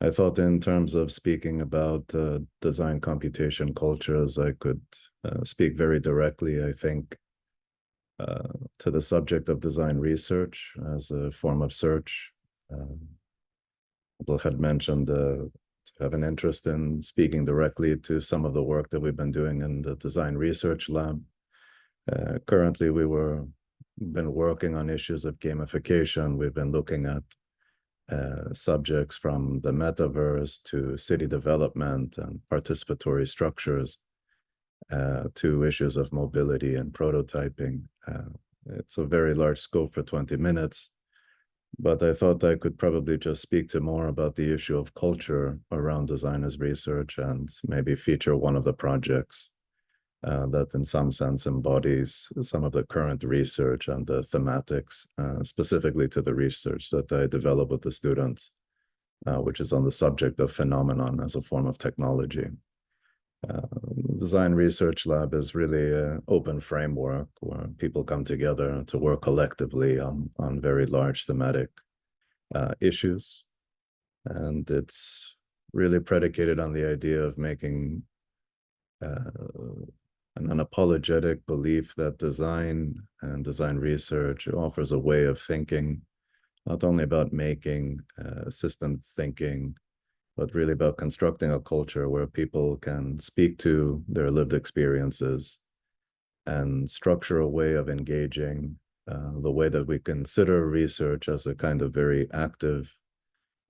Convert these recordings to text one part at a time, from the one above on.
I thought in terms of speaking about design computation cultures, I could speak very directly, I think, to the subject of design research as a form of search. People had mentioned to have an interest in speaking directly to some of the work that we've been doing in the design research lab. Currently, been working on issues of gamification. We've been looking at subjects from the metaverse to city development and participatory structures to issues of mobility and prototyping. It's a very large scope for 20 minutes, but I thought I could probably just speak to more about the issue of culture around designers research and maybe feature one of the projects that in some sense embodies some of the current research and the thematics, specifically to the research that I develop with the students, which is on the subject of phenomenon as a form of technology. Design Research Lab is really an open framework where people come together to work collectively on very large thematic issues. And it's really predicated on the idea of making an unapologetic belief that design and design research offers a way of thinking, not only about making systems thinking, but really about constructing a culture where people can speak to their lived experiences and structure a way of engaging the way that we consider research as a kind of very active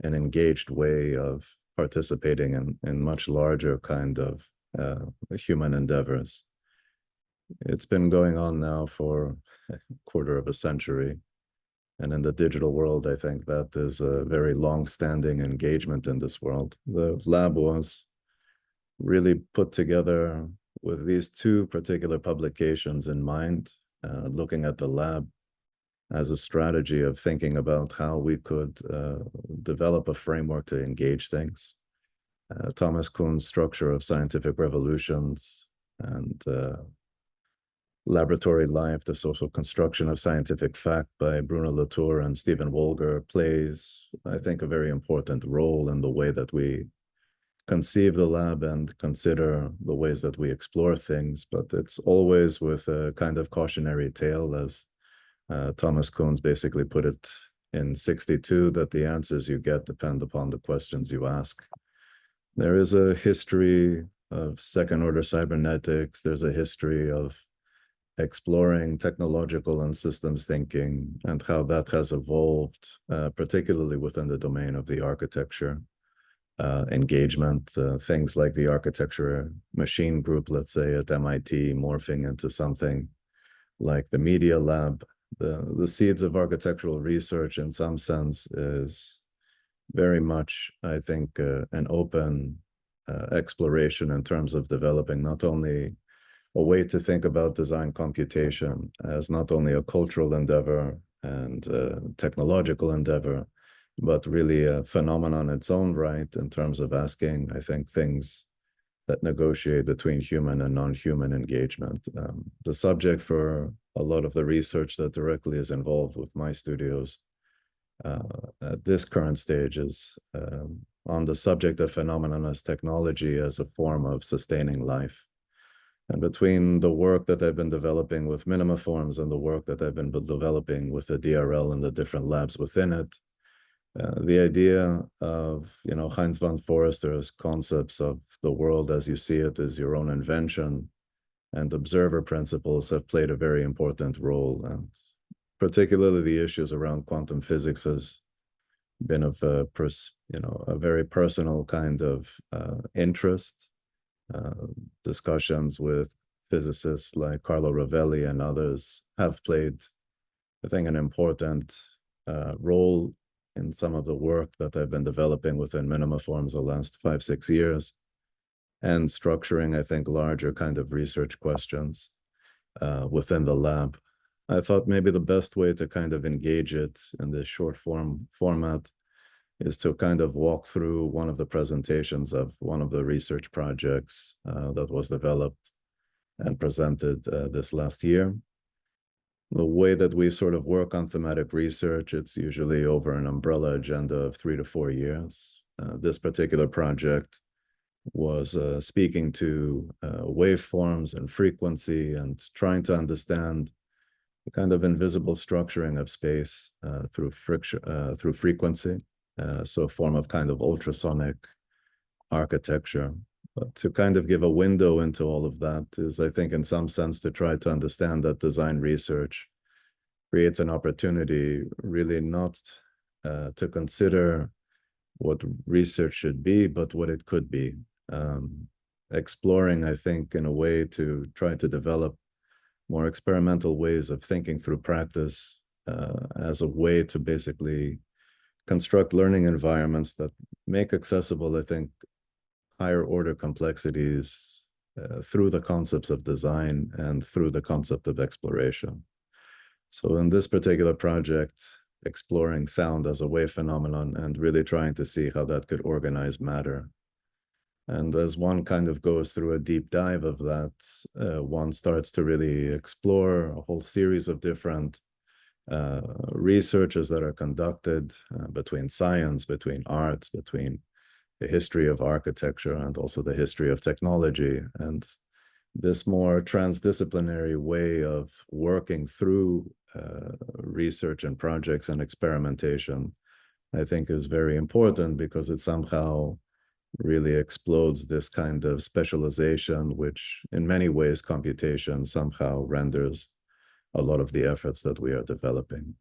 and engaged way of participating in much larger kind of human endeavors. It's been going on now for a quarter of a century. And in the digital world, I think that is a very long-standing engagement in this world. The lab was really put together with these two particular publications in mind, looking at the lab as a strategy of thinking about how we could develop a framework to engage things. Thomas Kuhn's Structure of Scientific Revolutions and Laboratory Life, the Social Construction of Scientific Fact by Bruno Latour and Stephen Wolger plays, I think, a very important role in the way that we conceive the lab and consider the ways that we explore things, but it's always with a kind of cautionary tale, as Thomas Kuhn's basically put it in 62, that the answers you get depend upon the questions you ask. There is a history of second-order cybernetics. There's a history of exploring technological and systems thinking and how that has evolved, particularly within the domain of the architecture engagement, things like the architecture machine group, let's say at MIT, morphing into something like the Media Lab. The seeds of architectural research in some sense is very much, I think, an open exploration in terms of developing not only a way to think about design computation as not only a cultural endeavor and technological endeavor, but really a phenomenon in its own right in terms of asking, I think, things that negotiate between human and non-human engagement. The subject for a lot of the research that directly is involved with my studios at this current stage is on the subject of phenomenon as technology as a form of sustaining life. And between the work that I've been developing with Minimaforms and the work that I've been developing with the DRL and the different labs within it, the idea of, Heinz von Forster's concepts of the world as you see it is your own invention and observer principles have played a very important role. And particularly the issues around quantum physics has been of a very personal kind of interest. Discussions with physicists like Carlo Rovelli and others have played, I think, an important role in some of the work that I've been developing within Minimaforms the last 5-6 years, and structuring, I think, larger kind of research questions within the lab. I thought maybe the best way to kind of engage it in this short format is to kind of walk through one of the presentations of one of the research projects that was developed and presented this last year. The way that we sort of work on thematic research, it's usually over an umbrella agenda of 3 to 4 years. This particular project was speaking to waveforms and frequency and trying to understand the kind of invisible structuring of space through friction, through frequency. So a form of kind of ultrasonic architecture. But to kind of give a window into all of that is, I think, in some sense, to try to understand that design research creates an opportunity really not to consider what research should be, but what it could be. Exploring, I think, in a way to try to develop more experimental ways of thinking through practice as a way to basically construct learning environments that make accessible, I think, higher order complexities through the concepts of design and through the concept of exploration. So in this particular project, exploring sound as a wave phenomenon and really trying to see how that could organize matter. And as one kind of goes through a deep dive of that, one starts to really explore a whole series of different researches that are conducted between science, between arts, between the history of architecture and also the history of technology. And this more transdisciplinary way of working through research and projects and experimentation, I think, is very important because it somehow really explodes this kind of specialization, which in many ways computation somehow renders a lot of the efforts that we are developing.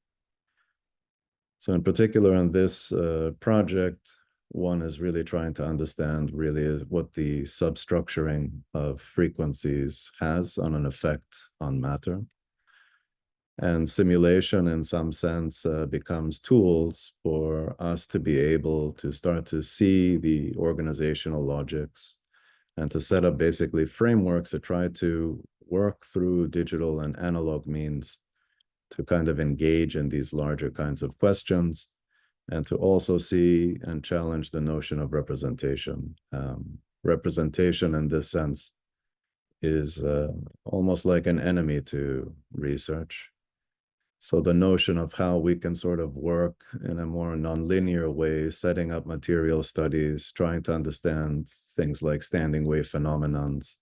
So in particular in this project, one is really trying to understand really what the substructuring of frequencies has on an effect on matter. And simulation, in some sense, becomes tools for us to be able to start to see the organizational logics and to set up basically frameworks to try to work through digital and analog means to kind of engage in these larger kinds of questions and to also see and challenge the notion of representation. Representation in this sense is almost like an enemy to research. So the notion of how we can sort of work in a more nonlinear way, setting up material studies, trying to understand things like standing wave phenomenons,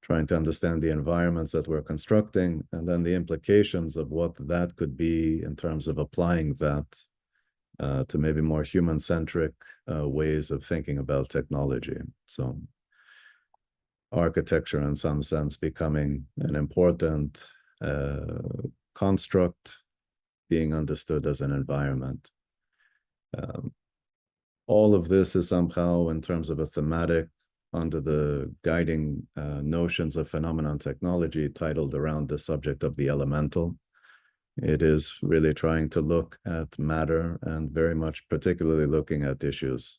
trying to understand the environments that we're constructing, and then the implications of what that could be in terms of applying that to maybe more human-centric ways of thinking about technology. So architecture, in some sense, becoming an important construct being understood as an environment. All of this is somehow, in terms of a thematic, under the guiding notions of phenomenon technology, titled around the subject of the elemental. It is really trying to look at matter and very much particularly looking at issues.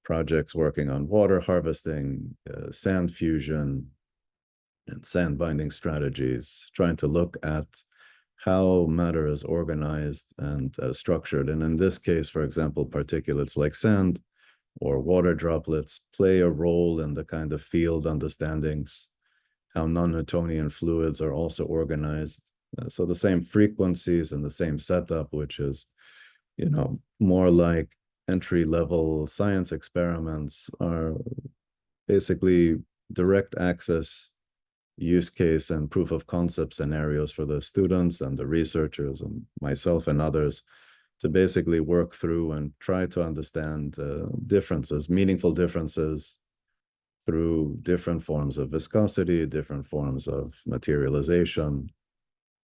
Projects working on water harvesting, sand fusion, and sand binding strategies, trying to look at how matter is organized and structured. And in this case, for example, particulates like sand or water droplets play a role in the kind of field understandings, how non-Newtonian fluids are also organized. So the same frequencies and the same setup, which is, you know, more like entry-level science experiments, are basically direct access use case and proof of concept scenarios for the students and the researchers and myself and others to basically work through and try to understand differences, meaningful differences through different forms of viscosity, different forms of materialization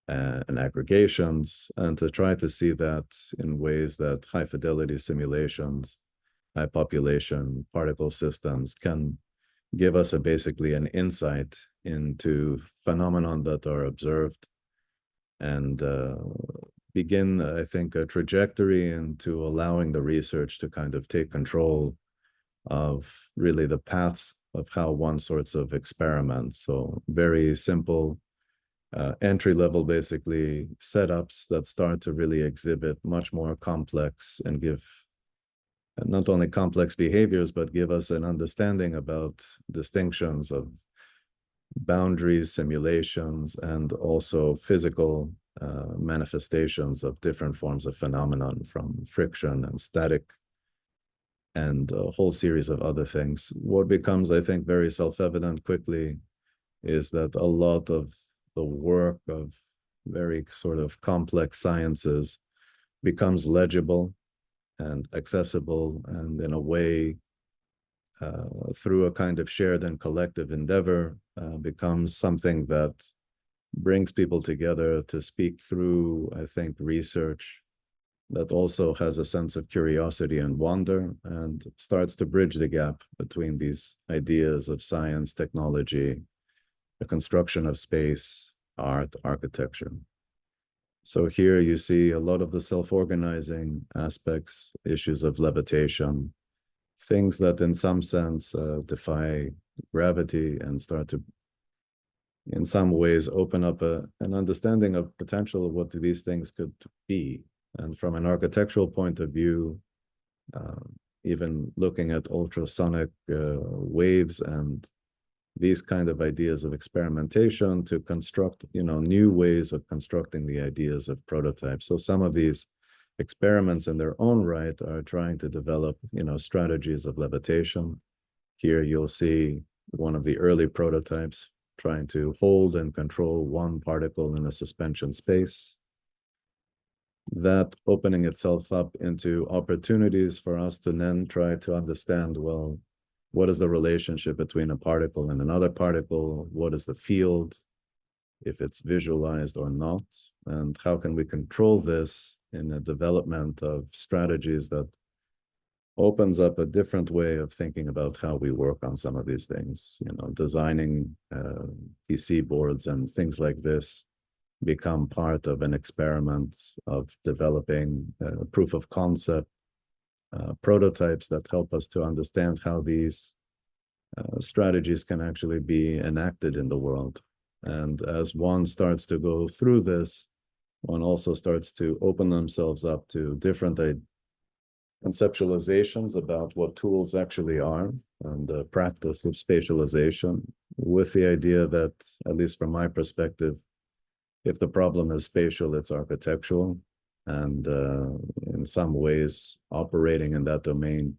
and aggregations, and to try to see that in ways that high fidelity simulations, high population particle systems can give us basically an insight into phenomena that are observed and begin, I think, a trajectory into allowing the research to kind of take control of really the paths of how one sorts of experiments. So very simple entry level, basically, setups that start to really exhibit much more complex and give not only complex behaviors, but give us an understanding about distinctions of boundaries, simulations, and also physical manifestations of different forms of phenomenon, from friction and static and a whole series of other things. What becomes, I think, very self-evident quickly is that a lot of the work of very sort of complex sciences becomes legible and accessible, and in a way, through a kind of shared and collective endeavor, becomes something that brings people together to speak through, I think, research that also has a sense of curiosity and wonder, and starts to bridge the gap between these ideas of science, technology, the construction of space, art, architecture. So here you see a lot of the self-organizing aspects, issues of levitation, things that in some sense defy gravity and start to, in some ways, open up an understanding of potential of what these things could be. And from an architectural point of view, even looking at ultrasonic waves and these kind of ideas of experimentation to construct, new ways of constructing the ideas of prototypes. So some of these experiments in their own right are trying to develop, strategies of levitation. Here you'll see one of the early prototypes trying to hold and control one particle in a suspension space. That opening itself up into opportunities for us to then try to understand, well, what is the relationship between a particle and another particle? What is the field, if it's visualized or not? And how can we control this in the development of strategies that opens up a different way of thinking about how we work on some of these things? Designing PC boards and things like this become part of an experiment of developing proof of concept prototypes that help us to understand how these strategies can actually be enacted in the world. And as one starts to go through this, one also starts to open themselves up to different conceptualizations about what tools actually are, and the practice of spatialization, with the idea that, at least from my perspective, if the problem is spatial, it's architectural. And in some ways, operating in that domain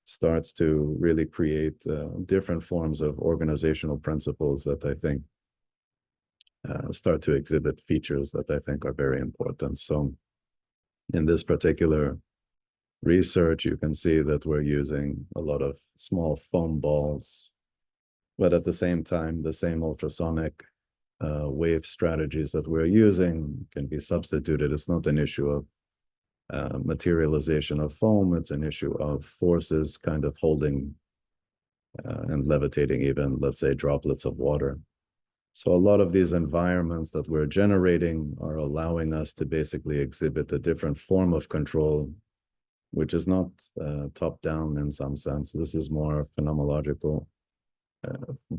starts to really create different forms of organizational principles that I think start to exhibit features that I think are very important. So in this particular research, you can see that we're using a lot of small foam balls, but at the same time, the same ultrasonic wave strategies that we're using can be substituted. It's not an issue of materialization of foam, it's an issue of forces kind of holding and levitating even, let's say, droplets of water. So a lot of these environments that we're generating are allowing us to basically exhibit a different form of control, which is not top-down in some sense. This is more phenomenological,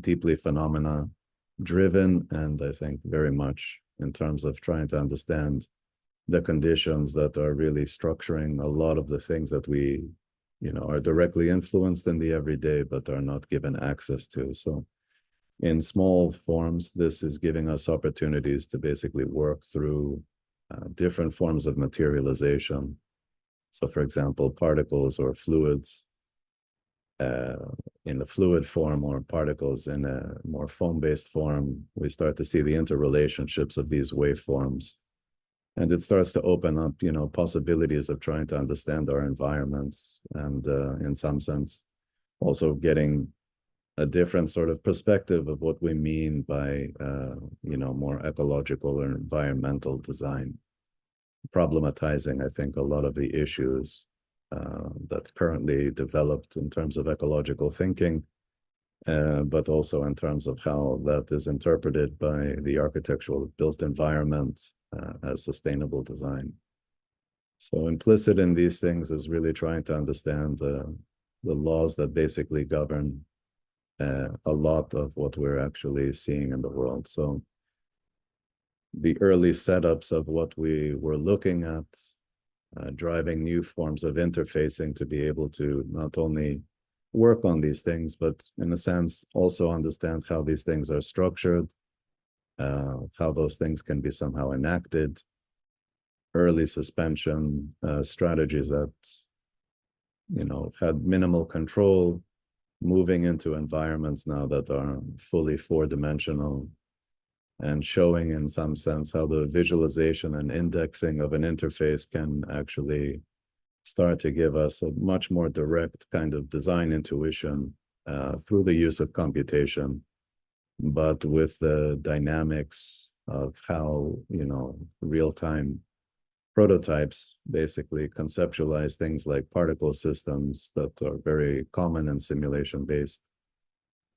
deeply phenomena-driven, and I think very much in terms of trying to understand the conditions that are really structuring a lot of the things that we, are directly influenced in the everyday, but are not given access to. So in small forms, this is giving us opportunities to basically work through different forms of materialization. So for example, particles or fluids in the fluid form, or particles in a more foam-based form, we start to see the interrelationships of these waveforms. And it starts to open up, possibilities of trying to understand our environments, and in some sense, also getting a different sort of perspective of what we mean by, more ecological or environmental design, problematizing, I think, a lot of the issues that currently developed in terms of ecological thinking, but also in terms of how that is interpreted by the architectural built environment as sustainable design. So implicit in these things is really trying to understand the laws that basically govern a lot of what we're actually seeing in the world. So the early setups of what we were looking at, driving new forms of interfacing to be able to not only work on these things, but in a sense also understand how these things are structured, how those things can be somehow enacted, early suspension strategies that had minimal control, moving into environments now that are fully four-dimensional and showing in some sense how the visualization and indexing of an interface can actually start to give us a much more direct kind of design intuition through the use of computation, but with the dynamics of how, real-time prototypes basically conceptualize things like particle systems that are very common in simulation-based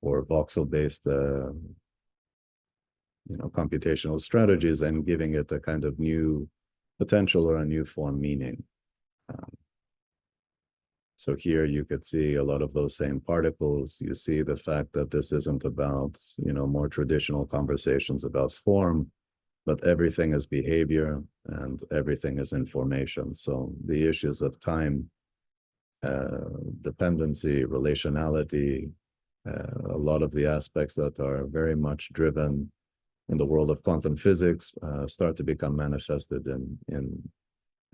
or voxel-based computational strategies, and giving it a kind of new potential or a new form meaning. So here you could see a lot of those same particles. You see the fact that this isn't about, more traditional conversations about form, but everything is behavior and everything is information. So the issues of time, dependency, relationality, a lot of the aspects that are very much driven in the world of quantum physics start to become manifested in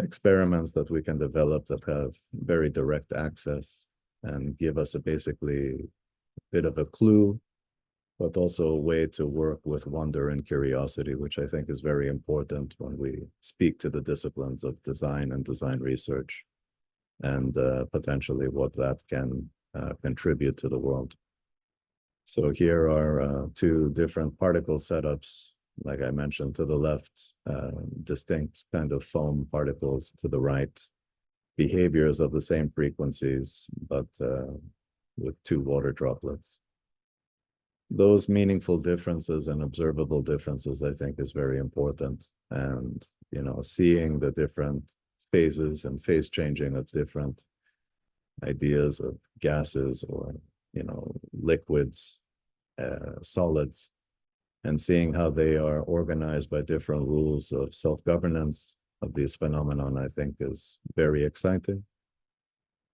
experiments that we can develop that have very direct access and give us basically a bit of a clue, but also a way to work with wonder and curiosity, which I think is very important when we speak to the disciplines of design and design research, and potentially what that can contribute to the world. So here are two different particle setups. Like I mentioned, to the left, distinct kind of foam particles, to the right, behaviors of the same frequencies, but with two water droplets. Those meaningful differences and observable differences, I think, is very important. And, seeing the different phases and phase changing of different ideas of gases or, liquids, solids, and seeing how they are organized by different rules of self-governance of these phenomenon, I think, is very exciting.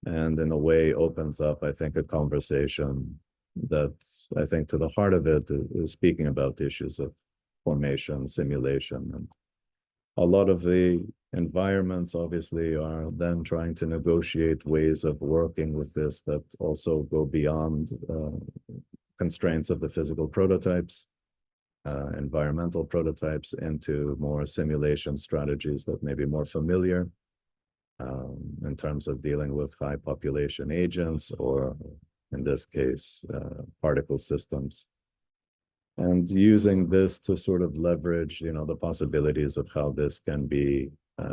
And in a way opens up, I think, a conversation that I think to the heart of it is speaking about issues of formation, simulation. And a lot of the environments obviously are then trying to negotiate ways of working with this that also go beyond constraints of the physical prototypes, environmental prototypes, into more simulation strategies that may be more familiar in terms of dealing with high population agents, or in this case, particle systems. And using this to sort of leverage, the possibilities of how this can be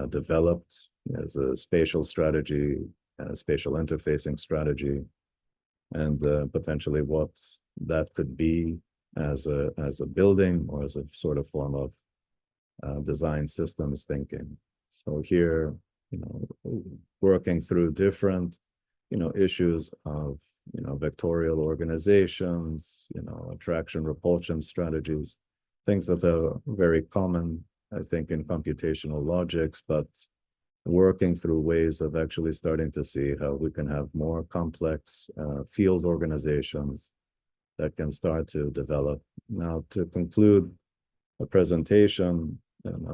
developed as a spatial strategy, a spatial interfacing strategy, and potentially what that could be as a building or as a sort of form of design systems thinking. So here, working through different, issues of, vectorial organizations, attraction repulsion strategies, things that are very common, I think, in computational logics, but working through ways of actually starting to see how we can have more complex field organizations that can start to develop. Now, to conclude a presentation,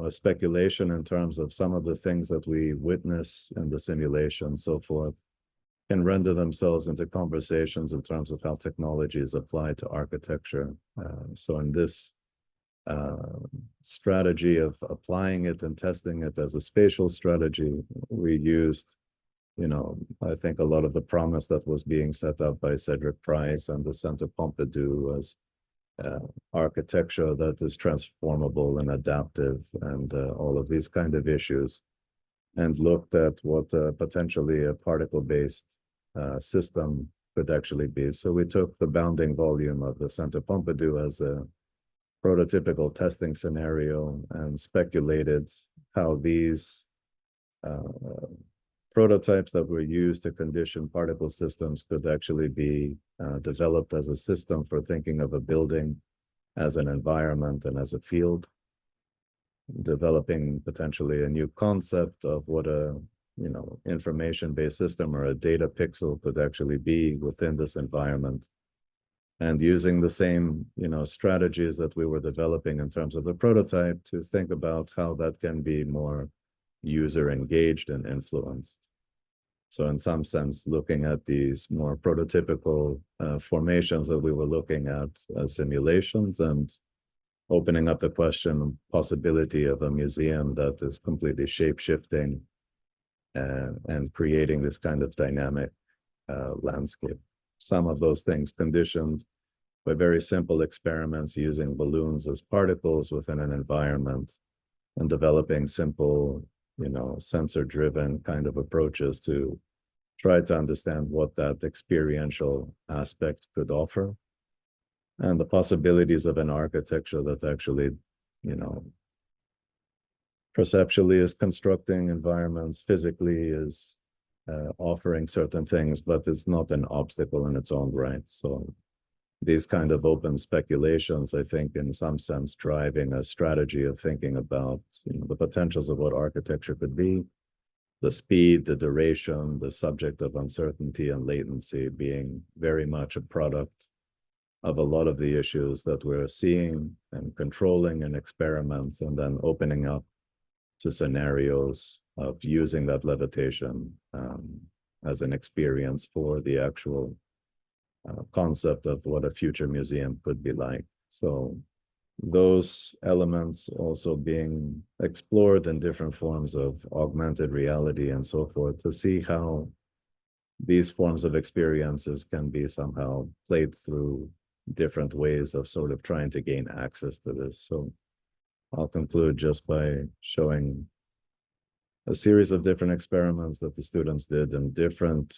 a speculation in terms of some of the things that we witness in the simulation, so forth, can render themselves into conversations in terms of how technology is applied to architecture. So in this strategy of applying it and testing it as a spatial strategy, we used, I think a lot of the promise that was being set up by Cedric Price and the Center Pompidou was architecture that is transformable and adaptive, and all of these kind of issues, and looked at what potentially a particle-based system could actually be. So we took the bounding volume of the Center Pompidou as a prototypical testing scenario and speculated how these prototypes that were used to condition particle systems could actually be developed as a system for thinking of a building as an environment and as a field, developing potentially a new concept of what a information-based system or a data pixel could actually be within this environment, and using the same strategies that we were developing in terms of the prototype to think about how that can be more user engaged and influenced. So in some sense, looking at these more prototypical formations that we were looking at as simulations, and opening up the question, possibility of a museum that is completely shape-shifting and creating this kind of dynamic landscape. Some of those things conditioned by very simple experiments using balloons as particles within an environment, and developing simple, sensor-driven kind of approaches to try to understand what that experiential aspect could offer, and the possibilities of an architecture that actually, perceptually is constructing environments, physically is offering certain things, but it's not an obstacle in its own right. So these kind of open speculations, I think, in some sense, driving a strategy of thinking about the potentials of what architecture could be, the speed, the duration, the subject of uncertainty and latency being very much a product of a lot of the issues that we're seeing and controlling in experiments, and then opening up to scenarios of using that levitation as an experience for the actual concept of what a future museum could be like. So those elements also being explored in different forms of augmented reality and so forth, to see how these forms of experiences can be somehow played through different ways of sort of trying to gain access to this. So I'll conclude just by showing a series of different experiments that the students did in different,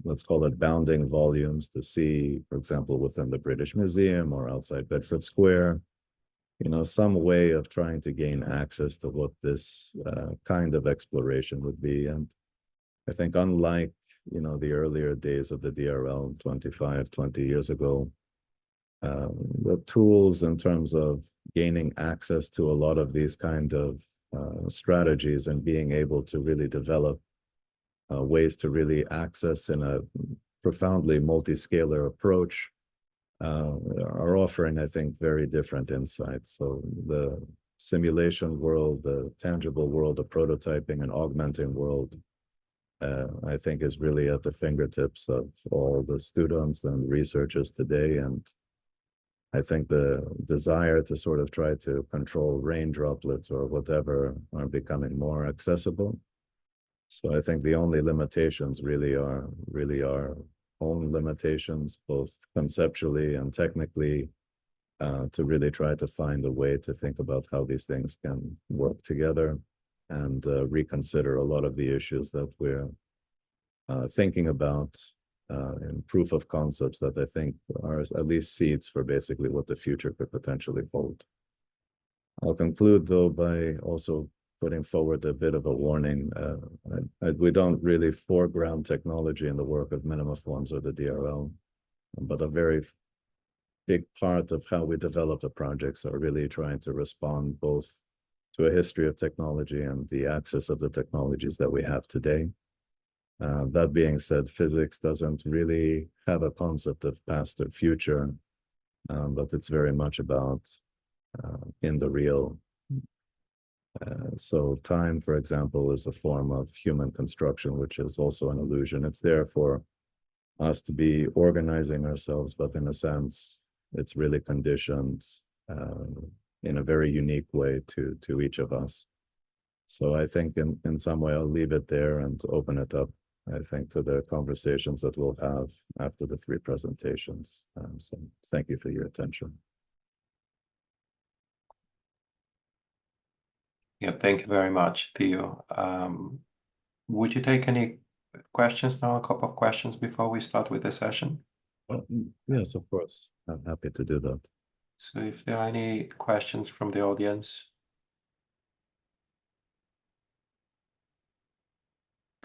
let's call it bounding volumes, to see, for example, within the British Museum or outside Bedford Square, some way of trying to gain access to what this kind of exploration would be. And I think unlike, the earlier days of the DRL 25, 20 years ago, the tools in terms of gaining access to a lot of these kind of strategies and being able to really develop ways to really access in a profoundly multi-scalar approach are offering, I think, very different insights. So the simulation world, the tangible world, the prototyping and augmenting world, I think is really at the fingertips of all the students and researchers today. And I think the desire to sort of try to control rain droplets or whatever are becoming more accessible. So I think the only limitations really are our own limitations, both conceptually and technically, to really try to find a way to think about how these things can work together, and reconsider a lot of the issues that we're thinking about in proof of concepts that I think are at least seeds for basically what the future could potentially hold. I'll conclude, though, by also putting forward a bit of a warning. We don't really foreground technology in the work of minima forms or the DRL, but a very big part of how we develop the projects are really trying to respond both to a history of technology and the access of the technologies that we have today. That being said, physics doesn't really have a concept of past or future, but it's very much about in the real. So time, for example, is a form of human construction, which is also an illusion. It's there for us to be organizing ourselves, but in a sense, it's really conditioned in a very unique way to each of us. So I think in some way, I'll leave it there and open it up, I think, to the conversations that we'll have after the three presentations. So thank you for your attention. Yeah, thank you very much, Theo. Would you take any questions now, a couple of questions before we start with the session? Yes, of course. I'm happy to do that. So if there are any questions from the audience,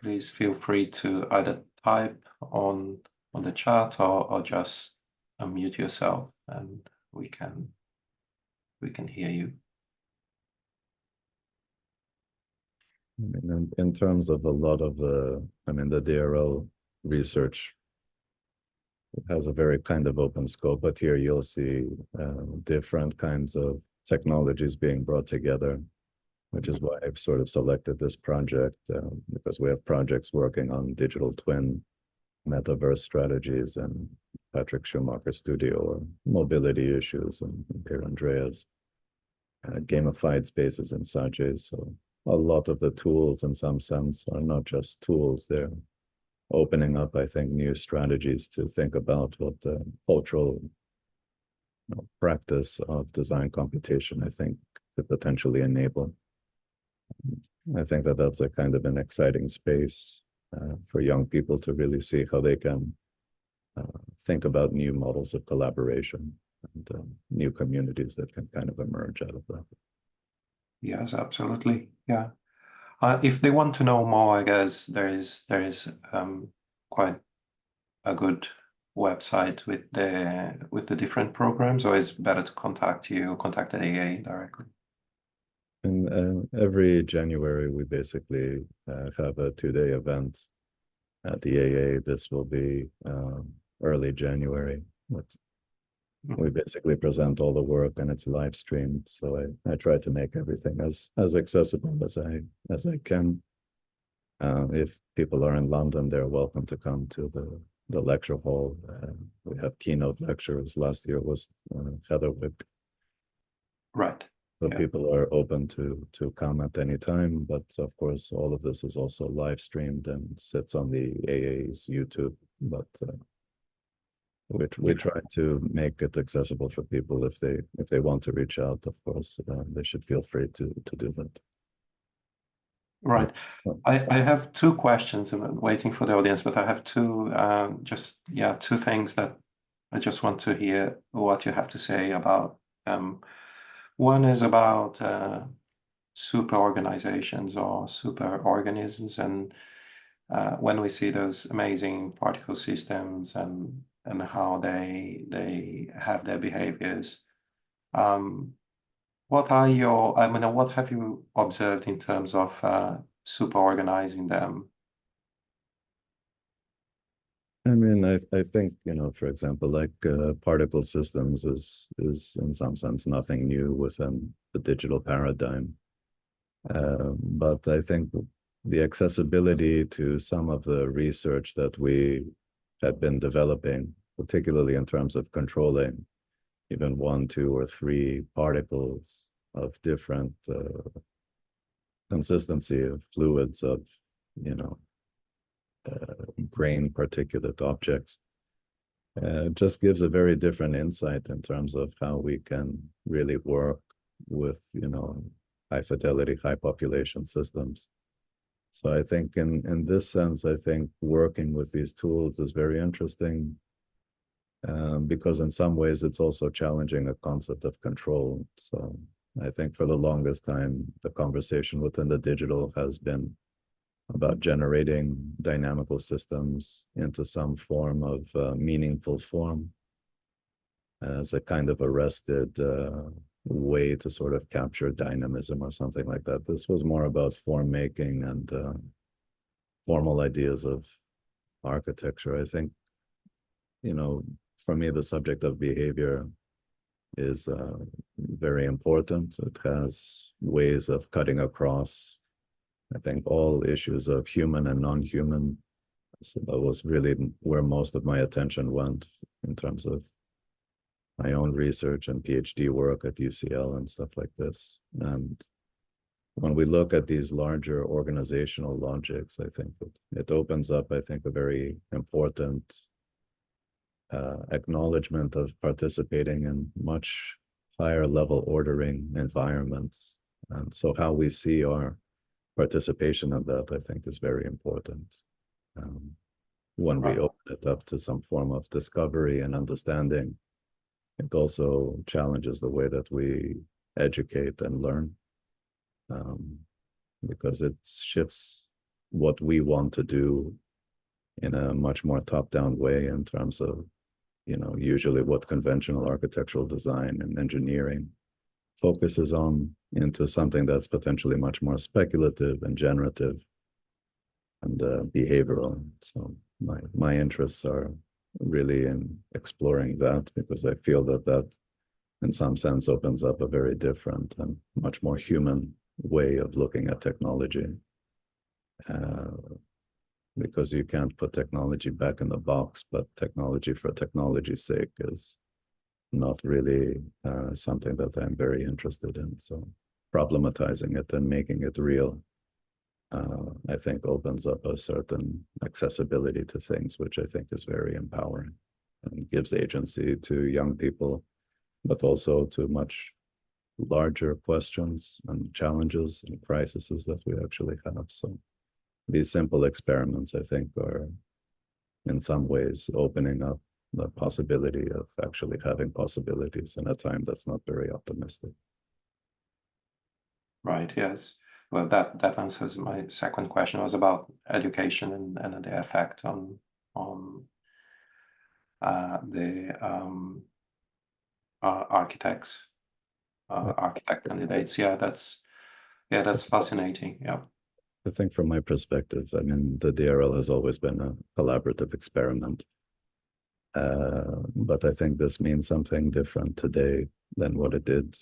please feel free to either type on the chat or just unmute yourself, and we can hear you. In terms of a lot of the DRL research, it has a very kind of open scope, but here you'll see different kinds of technologies being brought together. which is why I've sort of selected this project, because we have projects working on digital twin metaverse strategies and Patrick Schumacher Studio, or mobility issues, and Pierre Andrea's gamified spaces in Sages. So a lot of the tools, in some sense, are not just tools, they're opening up, I think, new strategies to think about what the cultural practice of design computation, I think, could potentially enable. I think that that's a kind of an exciting space for young people to really see how they can think about new models of collaboration and new communities that can kind of emerge out of that. Yes, absolutely. Yeah. If they want to know more, I guess there is quite a good website with the different programs, or is it better to contact you or contact the AA directly? And every January, we basically have a 2-day event at the AA. This will be early January. We basically present all the work, and it's live streamed. So I try to make everything as accessible as I can. If people are in London, they're welcome to come to the lecture hall. We have keynote lectures. Last year was Heatherwick. Right. So yeah. People are open to come at any time, but of course, all of this is also live streamed and sits on the AA's YouTube. But we try to make it accessible for people. If they want to reach out, of course, they should feel free to do that. Right. I have two questions. I'm waiting for the audience, but I have two two things that I just want to hear what you have to say about. One is about super organizations or super organisms, and when we see those amazing particle systems and how they have their behaviors. What have you observed in terms of super organizing them? I mean, I think, for example, like particle systems is in some sense nothing new within the digital paradigm. But I think the accessibility to some of the research that we had been developing, particularly in terms of controlling even 1, 2, or 3 particles of different consistency of fluids, of grain particulate objects, just gives a very different insight in terms of how we can really work with high fidelity, high population systems. So I think in this sense, I think working with these tools is very interesting, because in some ways it's also challenging a concept of control. So I think for the longest time, the conversation within the digital has been about generating dynamical systems into some form of meaningful form as a kind of arrested way to sort of capture dynamism or something like that. This was more about form making and formal ideas of architecture. I think, for me, the subject of behavior is very important. It has ways of cutting across, I think, all issues of human and non-human. So that was really where most of my attention went in terms of my own research and PhD work at UCL and stuff like this. And when we look at these larger organizational logics, I think it opens up, I think, a very important acknowledgement of participating in much higher level ordering environments. And so how we see our participation in that, I think, is very important. When we open it up to some form of discovery and understanding, it also challenges the way that we educate and learn, because it shifts what we want to do in a much more top-down way in terms of, usually what conventional architectural design and engineering focuses on, into something that's potentially much more speculative and generative and behavioral. So my interests are really in exploring that, because I feel that in some sense opens up a very different and much more human way of looking at technology. Because you can't put technology back in the box, but technology for technology's sake is not really something that I'm very interested in. So problematizing it and making it real, I think opens up a certain accessibility to things, which I think is very empowering and gives agency to young people, but also to much larger questions and challenges and crises that we actually have. So these simple experiments, I think, are in some ways opening up the possibility of actually having possibilities in a time that's not very optimistic. Right, yes. Well, that answers my second question. It was about education and the effect on the architect candidates. Yeah, that's fascinating. Yeah. I think from my perspective, I mean, the DRL has always been a collaborative experiment. But I think this means something different today than what it did,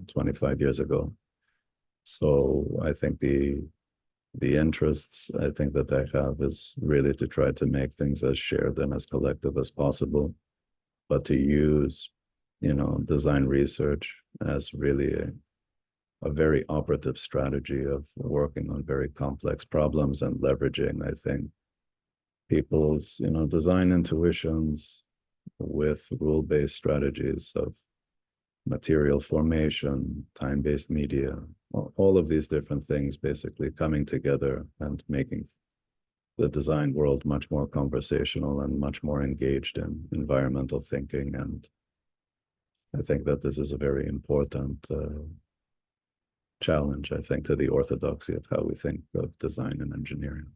25 years ago. So I think the interests I think that I have is really to try to make things as shared and as collective as possible, but to use, design research as really a very operative strategy of working on very complex problems and leveraging, I think, people's, design intuitions with rule-based strategies of material formation, time-based media, all of these different things basically coming together and making the design world much more conversational and much more engaged in environmental thinking. And I think that this is a very important challenge, I think, to the orthodoxy of how we think of design and engineering.